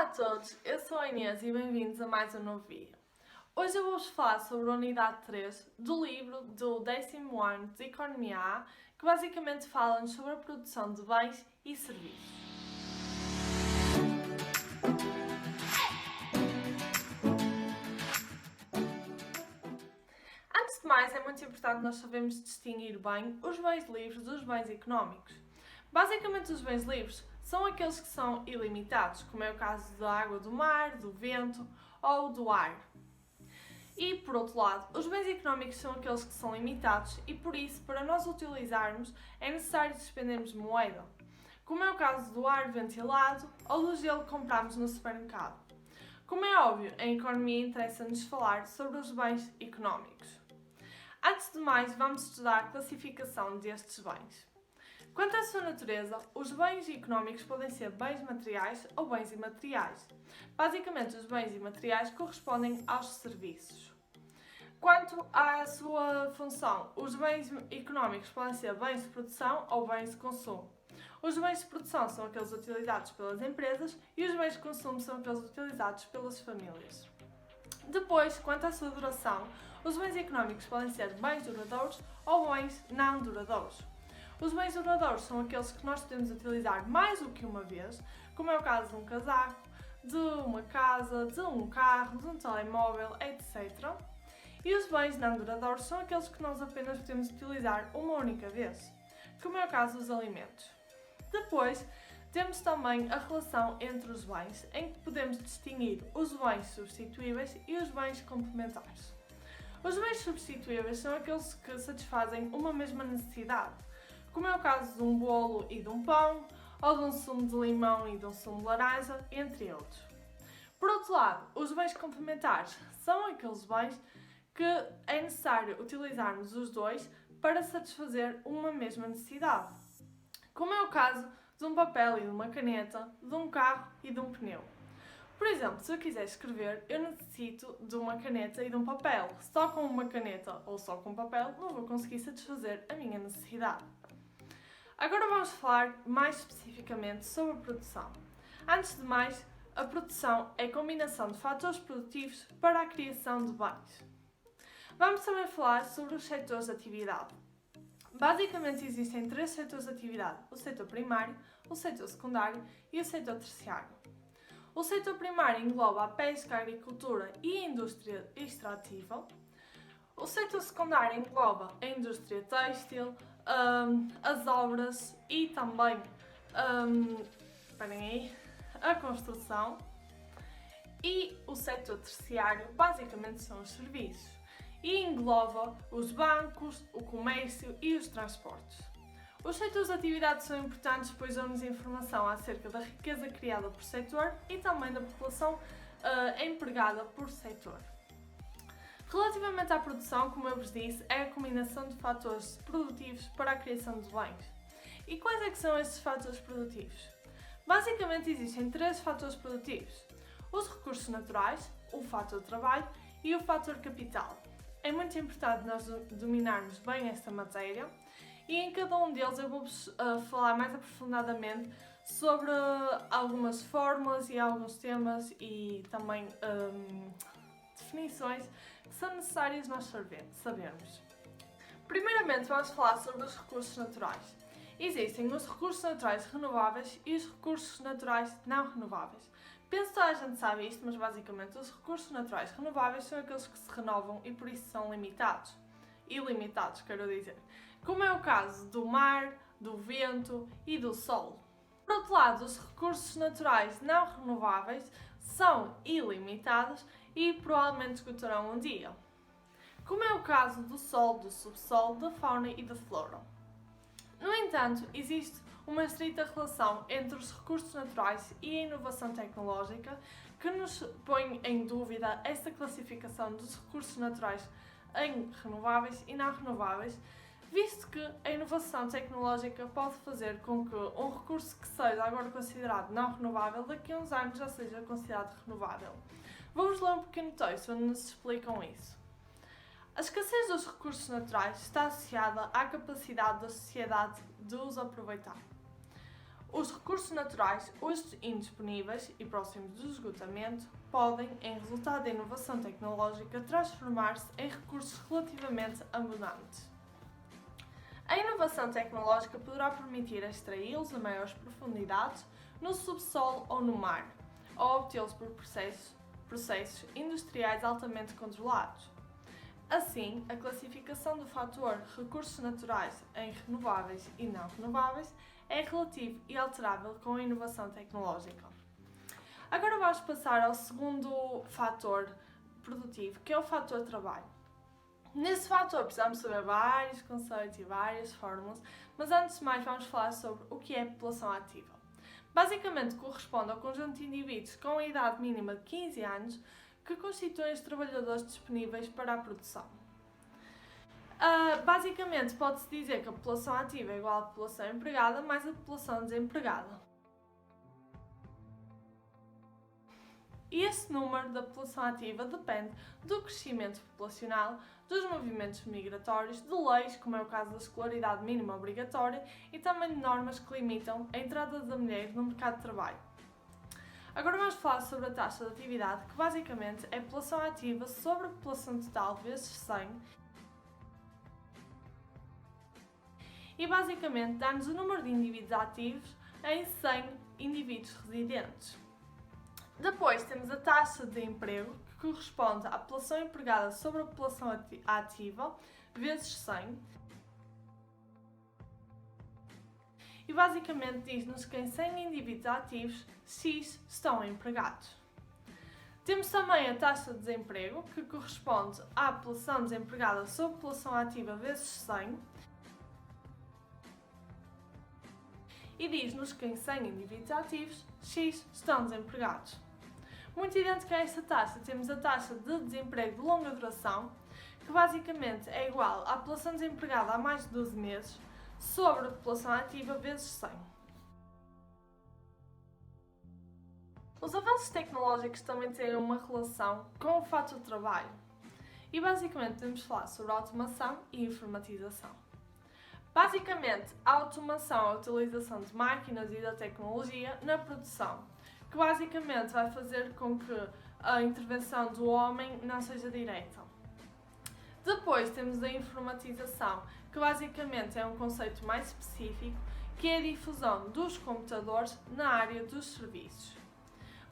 a todos, eu sou a Inês e bem-vindos a mais um novo vídeo. Hoje eu vou-vos falar sobre a unidade 3 do livro do 10º ano de Economia A, que basicamente fala-nos sobre a produção de bens e serviços. Antes de mais, é muito importante nós sabermos distinguir bem os bens livres dos bens económicos. Basicamente, os bens livres são aqueles que são ilimitados, como é o caso da água do mar, do vento ou do ar. E, por outro lado, os bens económicos são aqueles que são limitados e, por isso, para nós utilizarmos, é necessário despendermos moeda, como é o caso do ar ventilado ou do gelo que compramos no supermercado. Como é óbvio, em economia interessa-nos falar sobre os bens económicos. Antes de mais, vamos estudar a classificação destes bens. Quanto à sua natureza, os bens económicos podem ser bens materiais ou bens imateriais. Basicamente, os bens imateriais correspondem aos serviços. Quanto à sua função, os bens económicos podem ser bens de produção ou bens de consumo. Os bens de produção são aqueles utilizados pelas empresas e os bens de consumo são aqueles utilizados pelas famílias. Depois, quanto à sua duração, os bens económicos podem ser bens duradouros ou bens não duradouros. Os bens duradouros são aqueles que nós podemos utilizar mais do que uma vez, como é o caso de um casaco, de uma casa, de um carro, de um telemóvel, etc. E os bens não duradouros são aqueles que nós apenas podemos utilizar uma única vez, como é o caso dos alimentos. Depois, temos também a relação entre os bens, em que podemos distinguir os bens substituíveis e os bens complementares. Os bens substituíveis são aqueles que satisfazem uma mesma necessidade, como é o caso de um bolo e de um pão, ou de um sumo de limão e de um sumo de laranja, entre outros. Por outro lado, os bens complementares são aqueles bens que é necessário utilizarmos os dois para satisfazer uma mesma necessidade, como é o caso de um papel e de uma caneta, de um carro e de um pneu. Por exemplo, se eu quiser escrever, eu necessito de uma caneta e de um papel. Só com uma caneta ou só com papel não vou conseguir satisfazer a minha necessidade. Agora vamos falar mais especificamente sobre a produção. Antes de mais, a produção é a combinação de fatores produtivos para a criação de bens. Vamos também falar sobre os setores de atividade. Basicamente existem três setores de atividade: o setor primário, o setor secundário e o setor terciário. O setor primário engloba a pesca, a agricultura e a indústria extrativa. O setor secundário engloba a indústria têxtil, as obras e também a construção. E o setor terciário basicamente são os serviços e engloba os bancos, o comércio e os transportes. Os setores de atividade são importantes pois dão-nos informação acerca da riqueza criada por setor e também da população empregada por setor. Relativamente à produção, como eu vos disse, é a combinação de fatores produtivos para a criação de bens. E quais é que são estes fatores produtivos? Basicamente existem três fatores produtivos: os recursos naturais, o fator trabalho e o fator capital. É muito importante nós dominarmos bem esta matéria e em cada um deles eu vou-vos falar mais aprofundadamente sobre algumas fórmulas e alguns temas e também definições que são necessárias nós sabermos. Primeiramente vamos falar sobre os recursos naturais. Existem os recursos naturais renováveis e os recursos naturais não renováveis. Penso que toda a gente sabe isto, mas basicamente os recursos naturais renováveis são aqueles que se renovam e por isso são limitados. Ilimitados, quero dizer. Como é o caso do mar, do vento e do sol. Por outro lado, os recursos naturais não renováveis são ilimitados e provavelmente esgotarão um dia. Como é o caso do sol, do subsolo, da fauna e da flora. No entanto, existe uma estrita relação entre os recursos naturais e a inovação tecnológica que nos põe em dúvida esta classificação dos recursos naturais em renováveis e não renováveis, visto que a inovação tecnológica pode fazer com que um recurso que seja agora considerado não renovável, daqui a uns anos já seja considerado renovável. Vamos ler um pequeno texto onde nos explicam isso. A escassez dos recursos naturais está associada à capacidade da sociedade de os aproveitar. Os recursos naturais, hoje indisponíveis e próximos do esgotamento, podem, em resultado da inovação tecnológica, transformar-se em recursos relativamente abundantes. A inovação tecnológica poderá permitir extraí-los a maiores profundidades no subsolo ou no mar, ou obtê-los por processos industriais altamente controlados. Assim, a classificação do fator recursos naturais em renováveis e não renováveis é relativo e alterável com a inovação tecnológica. Agora vamos passar ao segundo fator produtivo, que é o fator trabalho. Nesse fator precisamos saber vários conceitos e várias fórmulas, mas antes de mais vamos falar sobre o que é a população ativa. Basicamente corresponde ao conjunto de indivíduos com a idade mínima de 15 anos que constituem os trabalhadores disponíveis para a produção. Basicamente pode-se dizer que a população ativa é igual à população empregada mais a população desempregada. E esse número da população ativa depende do crescimento populacional, dos movimentos migratórios, de leis, como é o caso da escolaridade mínima obrigatória, e também de normas que limitam a entrada da mulher no mercado de trabalho. Agora vamos falar sobre a taxa de atividade, que basicamente é a população ativa sobre a população total vezes 100, e basicamente dá-nos o número de indivíduos ativos em 100 indivíduos residentes. Depois temos a taxa de emprego, que corresponde à população empregada sobre a população ativa, vezes 100. E basicamente diz-nos que em 100 indivíduos ativos, X estão empregados. Temos também a taxa de desemprego, que corresponde à população desempregada sobre a população ativa, vezes 100. E diz-nos que em 100 indivíduos ativos, X estão desempregados. Muito idêntica a esta taxa, temos a taxa de desemprego de longa duração, que basicamente é igual à população desempregada há mais de 12 meses, sobre a população ativa vezes 100. Os avanços tecnológicos também têm uma relação com o fator trabalho. E basicamente podemos falar sobre automação e informatização. Basicamente, a automação é a utilização de máquinas e da tecnologia na produção, que basicamente vai fazer com que a intervenção do homem não seja direta. Depois temos a informatização, que basicamente é um conceito mais específico, que é a difusão dos computadores na área dos serviços.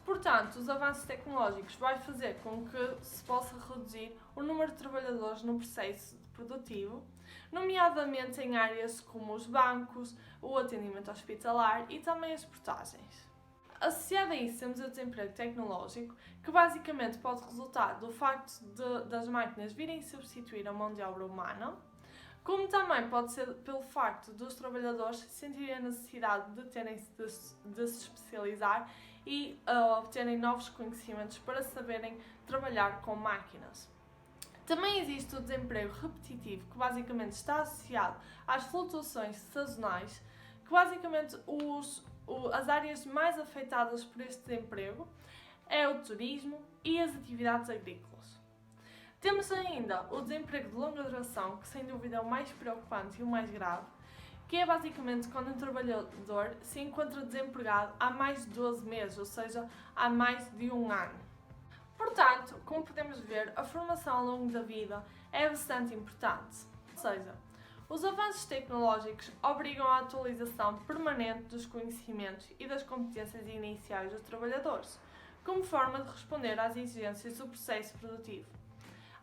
Portanto, os avanços tecnológicos vão fazer com que se possa reduzir o número de trabalhadores no processo produtivo, nomeadamente em áreas como os bancos, o atendimento hospitalar e também as portagens. Associado a isso temos o desemprego tecnológico, que basicamente pode resultar do facto das máquinas virem substituir a mão de obra humana, como também pode ser pelo facto dos trabalhadores sentirem a necessidade de se especializar e obterem novos conhecimentos para saberem trabalhar com máquinas. Também existe o desemprego repetitivo, que basicamente está associado às flutuações sazonais, que basicamente as áreas mais afetadas por este desemprego é o turismo e as atividades agrícolas. Temos ainda o desemprego de longa duração, que sem dúvida é o mais preocupante e o mais grave, que é basicamente quando um trabalhador se encontra desempregado há mais de 12 meses, ou seja, há mais de um ano. Portanto, como podemos ver, a formação ao longo da vida é bastante importante. Ou seja, os avanços tecnológicos obrigam à atualização permanente dos conhecimentos e das competências iniciais dos trabalhadores, como forma de responder às exigências do processo produtivo.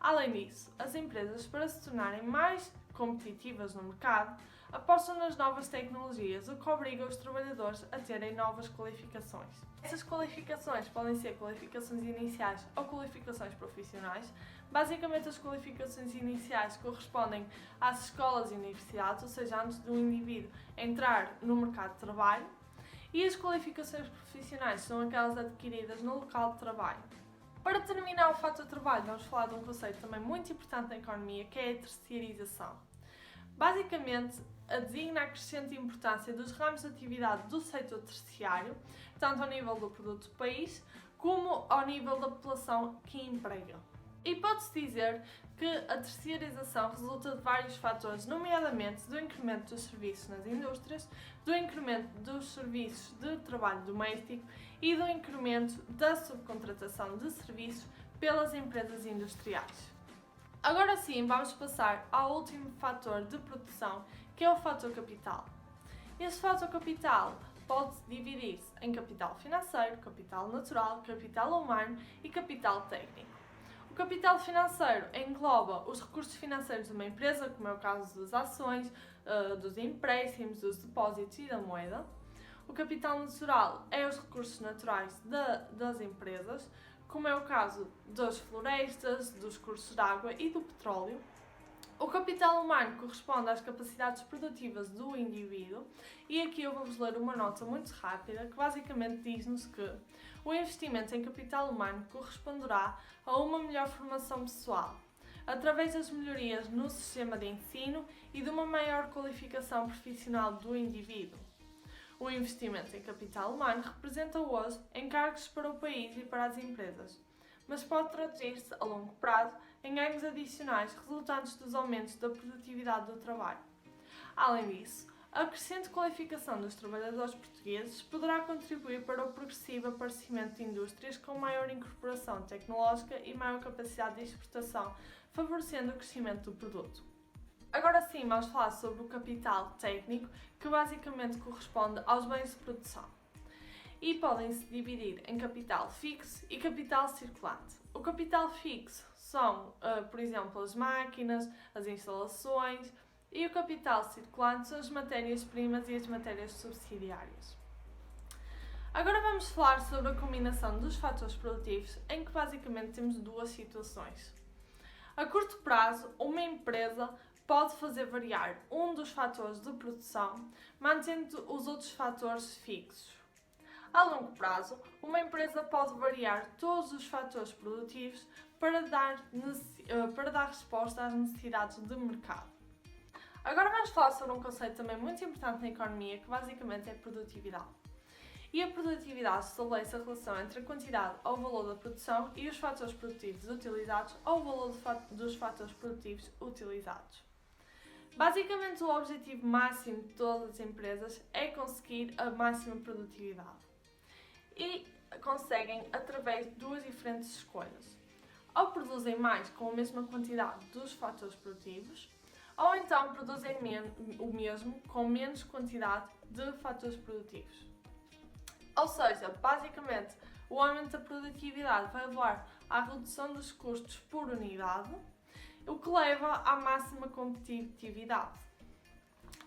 Além disso, as empresas, para se tornarem mais competitivas no mercado, apostam nas novas tecnologias, o que obriga os trabalhadores a terem novas qualificações. Essas qualificações podem ser qualificações iniciais ou qualificações profissionais. Basicamente, as qualificações iniciais correspondem às escolas e universidades, ou seja, antes do indivíduo entrar no mercado de trabalho, e as qualificações profissionais são aquelas adquiridas no local de trabalho. Para terminar o fator trabalho, vamos falar de um conceito também muito importante na economia, que é a terciarização. Basicamente, designa a crescente importância dos ramos de atividade do setor terciário, tanto ao nível do produto do país, como ao nível da população que emprega. E pode-se dizer que a terceirização resulta de vários fatores, nomeadamente do incremento dos serviços nas indústrias, do incremento dos serviços de trabalho doméstico e do incremento da subcontratação de serviços pelas empresas industriais. Agora sim, vamos passar ao último fator de produção, que é o fator capital. Este fator capital pode dividir-se em capital financeiro, capital natural, capital humano e capital técnico. O capital financeiro engloba os recursos financeiros de uma empresa, como é o caso das ações, dos empréstimos, dos depósitos e da moeda. O capital natural é os recursos naturais das empresas, como é o caso das florestas, dos cursos de água e do petróleo. O capital humano corresponde às capacidades produtivas do indivíduo e aqui eu vou-vos ler uma nota muito rápida que basicamente diz-nos que o investimento em capital humano corresponderá a uma melhor formação pessoal, através das melhorias no sistema de ensino e de uma maior qualificação profissional do indivíduo. O investimento em capital humano representa hoje encargos para o país e para as empresas, mas pode traduzir-se a longo prazo em ganhos adicionais resultantes dos aumentos da produtividade do trabalho. Além disso, a crescente qualificação dos trabalhadores portugueses poderá contribuir para o progressivo aparecimento de indústrias com maior incorporação tecnológica e maior capacidade de exportação, favorecendo o crescimento do produto. Agora sim, vamos falar sobre o capital técnico, que basicamente corresponde aos bens de produção. E podem-se dividir em capital fixo e capital circulante. O capital fixo são, por exemplo, as máquinas, as instalações, e o capital circulante são as matérias-primas e as matérias subsidiárias. Agora vamos falar sobre a combinação dos fatores produtivos, em que basicamente temos duas situações. A curto prazo, uma empresa pode fazer variar um dos fatores de produção, mantendo os outros fatores fixos. A longo prazo, uma empresa pode variar todos os fatores produtivos para dar resposta às necessidades de mercado. Agora vamos falar sobre um conceito também muito importante na economia, que basicamente é produtividade. E a produtividade estabelece a relação entre a quantidade ou valor da produção e os fatores produtivos utilizados ou o valor dos fatores produtivos utilizados. Basicamente, o objetivo máximo de todas as empresas é conseguir a máxima produtividade. E conseguem através de duas diferentes escolhas. Ou produzem mais com a mesma quantidade dos fatores produtivos, ou então produzem o mesmo com menos quantidade de fatores produtivos. Ou seja, basicamente, o aumento da produtividade vai levar à redução dos custos por unidade, o que leva à máxima competitividade.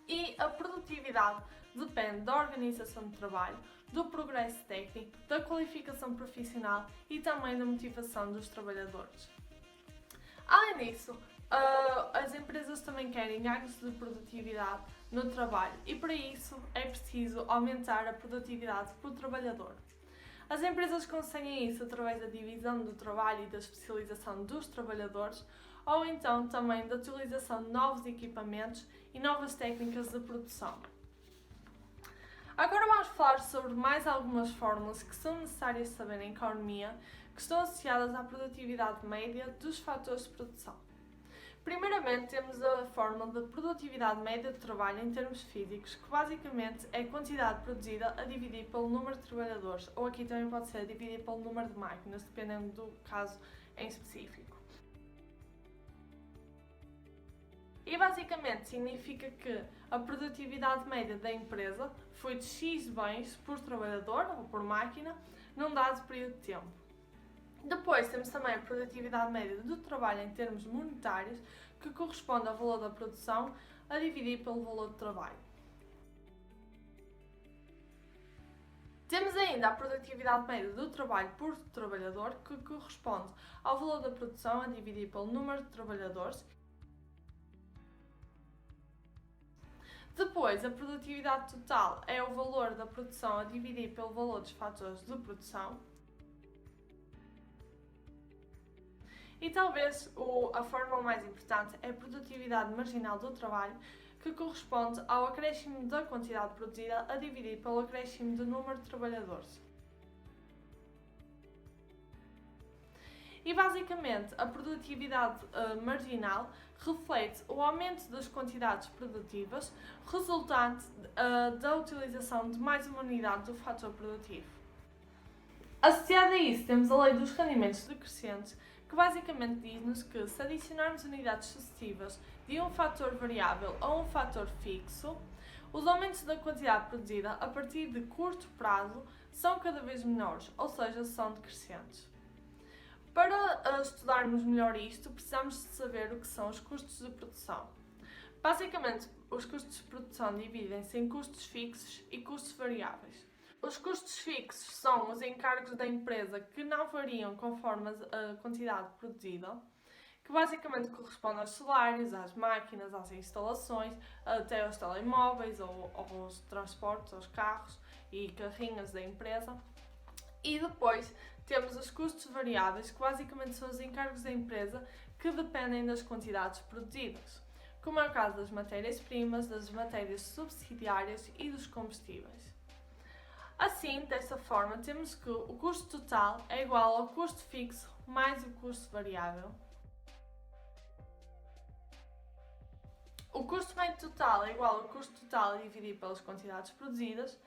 E a produtividade depende da organização de trabalho, do progresso técnico, da qualificação profissional e também da motivação dos trabalhadores. Além disso, as empresas também querem ganhos de produtividade no trabalho e para isso é preciso aumentar a produtividade por trabalhador. As empresas conseguem isso através da divisão do trabalho e da especialização dos trabalhadores, ou então também da utilização de novos equipamentos e novas técnicas de produção. Agora vamos falar sobre mais algumas fórmulas que são necessárias de saber na economia, que estão associadas à produtividade média dos fatores de produção. Primeiramente, temos a fórmula da produtividade média de trabalho em termos físicos, que basicamente é a quantidade produzida a dividir pelo número de trabalhadores, ou aqui também pode ser a dividir pelo número de máquinas, dependendo do caso em específico. E basicamente significa que a produtividade média da empresa foi de X bens por trabalhador ou por máquina num dado período de tempo. Depois temos também a produtividade média do trabalho em termos monetários, que corresponde ao valor da produção a dividir pelo valor do trabalho. Temos ainda a produtividade média do trabalho por trabalhador, que corresponde ao valor da produção a dividir pelo número de trabalhadores. Depois, a produtividade total é o valor da produção a dividir pelo valor dos fatores de produção. E talvez a fórmula mais importante é a produtividade marginal do trabalho, que corresponde ao acréscimo da quantidade produzida a dividir pelo acréscimo do número de trabalhadores. E basicamente a produtividade marginal reflete o aumento das quantidades produtivas resultante da utilização de mais uma unidade do fator produtivo. Associado a isso, temos a lei dos rendimentos decrescentes, que basicamente diz-nos que se adicionarmos unidades sucessivas de um fator variável a um fator fixo, os aumentos da quantidade produzida a partir de curto prazo são cada vez menores, ou seja, são decrescentes. Para estudarmos melhor isto, precisamos de saber o que são os custos de produção. Basicamente, os custos de produção dividem-se em custos fixos e custos variáveis. Os custos fixos são os encargos da empresa que não variam conforme a quantidade produzida, que basicamente corresponde aos salários, às máquinas, às instalações, até aos telemóveis ou aos transportes, aos carros e carrinhas da empresa. E depois temos os custos variáveis, que basicamente são os encargos da empresa que dependem das quantidades produzidas, como é o caso das matérias-primas, das matérias subsidiárias e dos combustíveis. Assim, desta forma, temos que o custo total é igual ao custo fixo mais o custo variável. O custo médio total é igual ao custo total dividido pelas quantidades produzidas.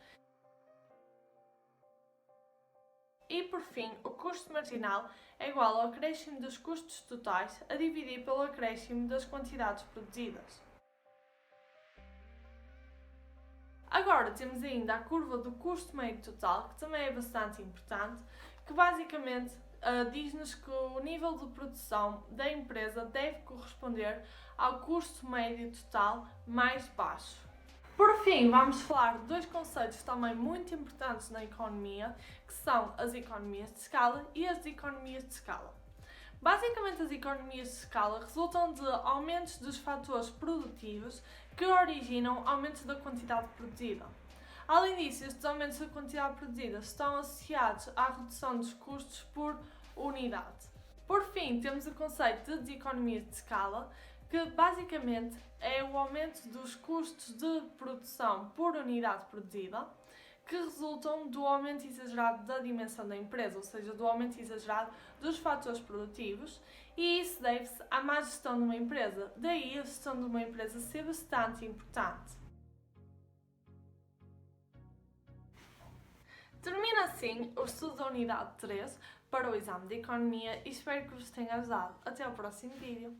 E, por fim, o custo marginal é igual ao acréscimo dos custos totais a dividir pelo acréscimo das quantidades produzidas. Agora temos ainda a curva do custo médio total, que também é bastante importante, que basicamente diz-nos que o nível de produção da empresa deve corresponder ao custo médio total mais baixo. Por fim, vamos falar de dois conceitos também muito importantes na economia, que são as economias de escala e as economias de escala. Basicamente, as economias de escala resultam de aumentos dos fatores produtivos que originam aumentos da quantidade produzida. Além disso, estes aumentos da quantidade produzida estão associados à redução dos custos por unidade. Por fim, temos o conceito de economias de escala, que basicamente é o aumento dos custos de produção por unidade produzida, que resultam do aumento exagerado da dimensão da empresa, ou seja, do aumento exagerado dos fatores produtivos, e isso deve-se à má gestão de uma empresa. Daí a gestão de uma empresa ser bastante importante. Termina assim o estudo da unidade 3 para o exame de Economia e espero que vos tenha ajudado. Até ao próximo vídeo.